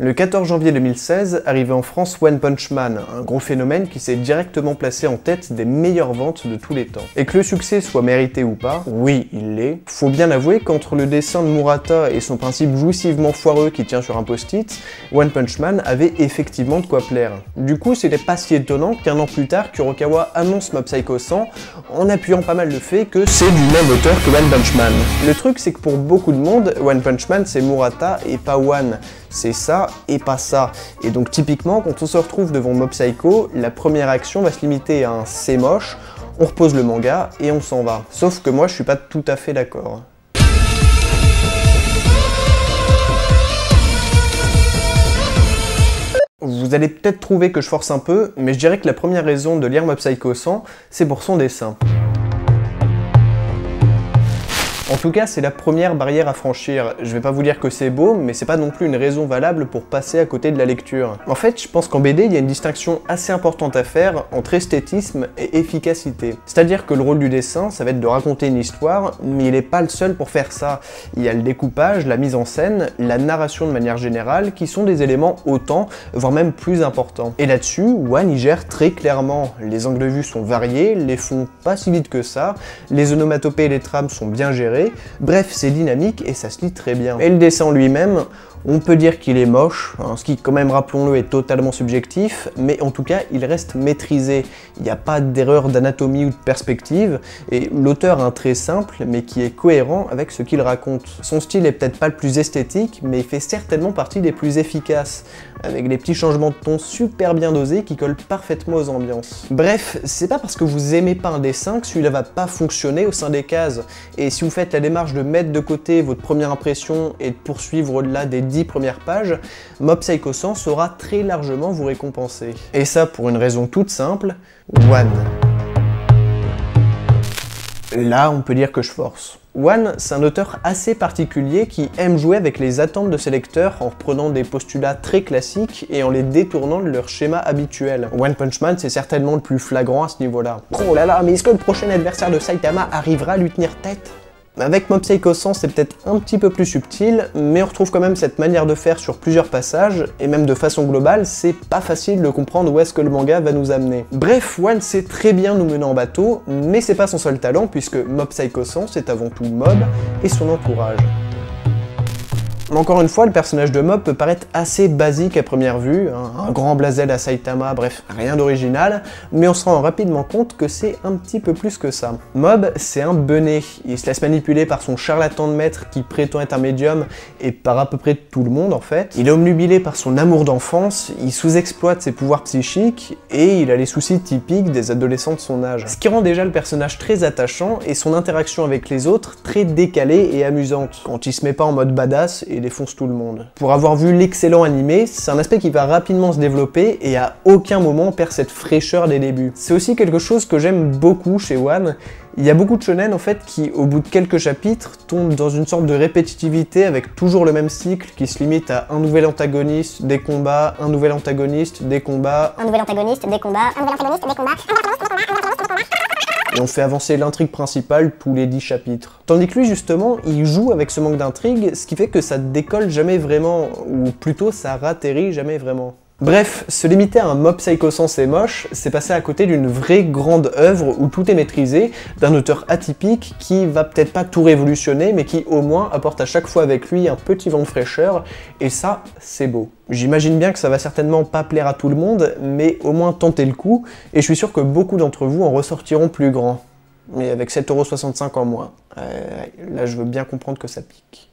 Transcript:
Le 14 janvier 2016, arrivait en France One Punch Man, un gros phénomène qui s'est directement placé en tête des meilleures ventes de tous les temps. Et que le succès soit mérité ou pas, oui, il l'est. Faut bien avouer qu'entre le dessin de Murata et son principe jouissivement foireux qui tient sur un post-it, One Punch Man avait effectivement de quoi plaire. Du coup, c'était pas si étonnant qu'un an plus tard, Kurokawa annonce Mob Psycho 100 en appuyant pas mal le fait que c'est du même auteur que One Punch Man. Le truc, c'est que pour beaucoup de monde, One Punch Man c'est Murata et pas One. C'est ça et pas ça. Et donc typiquement, quand on se retrouve devant Mob Psycho, la première action va se limiter à un c'est moche, on repose le manga et on s'en va. Sauf que moi je suis pas tout à fait d'accord. Vous allez peut-être trouver que je force un peu, mais je dirais que la première raison de lire Mob Psycho 100, c'est pour son dessin. En tout cas, c'est la première barrière à franchir. Je vais pas vous dire que c'est beau, mais c'est pas non plus une raison valable pour passer à côté de la lecture. En fait, je pense qu'en BD, il y a une distinction assez importante à faire entre esthétisme et efficacité. C'est-à-dire que le rôle du dessin, ça va être de raconter une histoire, mais il est pas le seul pour faire ça. Il y a le découpage, la mise en scène, la narration de manière générale, qui sont des éléments autant, voire même plus importants. Et là-dessus, One y gère très clairement. Les angles de vue sont variés, les fonds pas si vite que ça, les onomatopées et les trames sont bien gérées. Bref, c'est dynamique et ça se lit très bien. Et le dessin en lui-même, on peut dire qu'il est moche, hein, ce qui quand même, rappelons-le, est totalement subjectif, mais en tout cas, il reste maîtrisé. Il n'y a pas d'erreur d'anatomie ou de perspective, et l'auteur a un trait simple, mais qui est cohérent avec ce qu'il raconte. Son style est peut-être pas le plus esthétique, mais il fait certainement partie des plus efficaces, avec des petits changements de ton super bien dosés qui collent parfaitement aux ambiances. Bref, c'est pas parce que vous aimez pas un dessin que celui-là va pas fonctionner au sein des cases, et si vous faites la démarche de mettre de côté votre première impression et de poursuivre au-delà des 10 premières pages, Mob Psycho 100 saura très largement vous récompenser. Et ça pour une raison toute simple, One. Là, on peut dire que je force. One, c'est un auteur assez particulier qui aime jouer avec les attentes de ses lecteurs en reprenant des postulats très classiques et en les détournant de leur schéma habituel. One Punch Man, c'est certainement le plus flagrant à ce niveau-là. Oh là là, mais est-ce que le prochain adversaire de Saitama arrivera à lui tenir tête ? Avec Mob Psycho 100, c'est peut-être un petit peu plus subtil, mais on retrouve quand même cette manière de faire sur plusieurs passages, et même de façon globale, c'est pas facile de comprendre où est-ce que le manga va nous amener. Bref, One sait très bien nous mener en bateau, mais c'est pas son seul talent, puisque Mob Psycho 100, c'est avant tout Mob et son entourage. Encore une fois, le personnage de Mob peut paraître assez basique à première vue, hein, un grand blazel à Saitama, bref, rien d'original, mais on se rend rapidement compte que c'est un petit peu plus que ça. Mob, c'est un benet, il se laisse manipuler par son charlatan de maître qui prétend être un médium, et par à peu près tout le monde en fait. Il est obnubilé par son amour d'enfance, il sous-exploite ses pouvoirs psychiques, et il a les soucis typiques des adolescents de son âge. Ce qui rend déjà le personnage très attachant, et son interaction avec les autres très décalée et amusante, quand il se met pas en mode badass et défonce tout le monde. Pour avoir vu l'excellent animé, c'est un aspect qui va rapidement se développer et à aucun moment on perd cette fraîcheur des débuts. C'est aussi quelque chose que j'aime beaucoup chez One. Il y a beaucoup de shonen en fait qui, au bout de quelques chapitres, tombent dans une sorte de répétitivité avec toujours le même cycle qui se limite à un nouvel antagoniste, des combats, un nouvel antagoniste, des combats, un nouvel antagoniste, des combats, un nouvel antagoniste, des combats, et on fait avancer l'intrigue principale tous les 10 chapitres. Tandis que lui, justement, il joue avec ce manque d'intrigue, ce qui fait que ça décolle jamais vraiment, ou plutôt ça ratterrit jamais vraiment. Bref, se limiter à un Mob Psycho 100 c'est moche, c'est passer à côté d'une vraie grande œuvre où tout est maîtrisé, d'un auteur atypique qui va peut-être pas tout révolutionner, mais qui au moins apporte à chaque fois avec lui un petit vent de fraîcheur, et ça, c'est beau. J'imagine bien que ça va certainement pas plaire à tout le monde, mais au moins tentez le coup, et je suis sûr que beaucoup d'entre vous en ressortiront plus grands. Mais avec 7,65 € en moins, là je veux bien comprendre que ça pique.